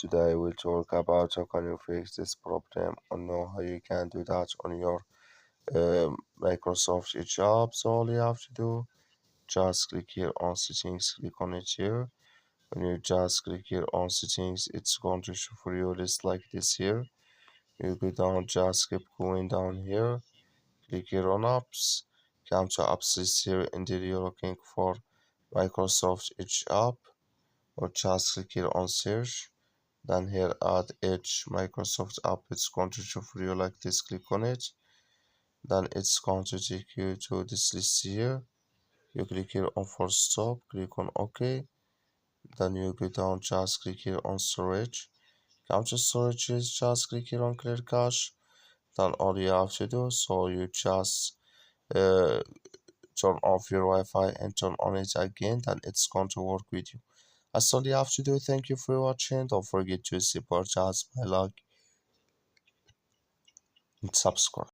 Today we'll talk about how can you fix this problem or know how you can do that on your Microsoft Edge app. So all you have to do, just click here on settings, click on it here. When you just click here on settings, it's going to show for you list like this here. You go down, just keep going down here, click here on apps, come to apps list here, and then you're looking for Microsoft Edge app, or just click here on search. Then here add Edge Microsoft app, it's going to show for you like this, click on it. Then it's going to take you to this list here. You click here on force stop, click on OK. Then you go down, just click here on storage. Come to storages, just click here on clear cache. Then all you have to do, so you just uh, turn off your Wi-Fi and turn on it again, then it's going to work with you. That's all you have to do. Thank you for watching. Don't forget to support us by like and subscribe.